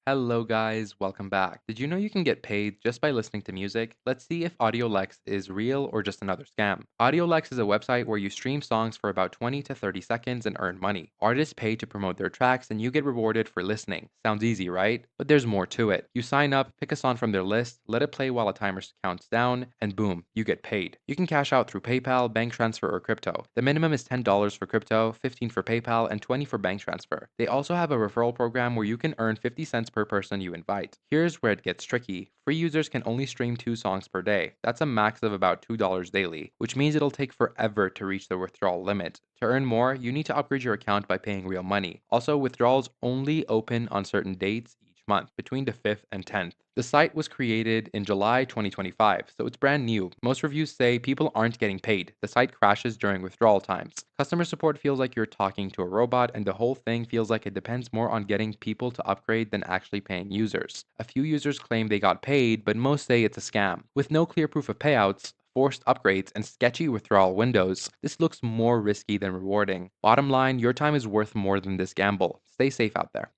Hello guys, welcome back. Did you know you can get paid just by listening to music? Let's see if Audiolex is real or just another scam. Audiolex is a website where you stream songs for about 20 to 30 seconds and earn money. Artists pay to promote their tracks and you get rewarded for listening. Sounds easy, right? But there's more to it. You sign up, pick a song from their list, let it play while a timer counts down, and boom, you get paid. You can cash out through PayPal, bank transfer, or crypto. The minimum is $10 for crypto, 15 for PayPal, and 20 for bank transfer. They also have a referral program where you can earn 50 cents per person you invite. Here's where it gets tricky. Free users can only stream 2 songs per day. That's a max of about $2 daily, which means it'll take forever to reach the withdrawal limit. To earn more, you need to upgrade your account by paying real money. Also, withdrawals only open on certain dates each month, between the 5th and 10th. The site was created in July 2025, so it's brand new. Most reviews say people aren't getting paid. The site crashes during withdrawal times. Customer support feels like you're talking to a robot, and the whole thing feels like it depends more on getting people to upgrade than actually paying users. A few users claim they got paid, but most say it's a scam. With no clear proof of payouts, forced upgrades, and sketchy withdrawal windows, this looks more risky than rewarding. Bottom line, your time is worth more than this gamble. Stay safe out there.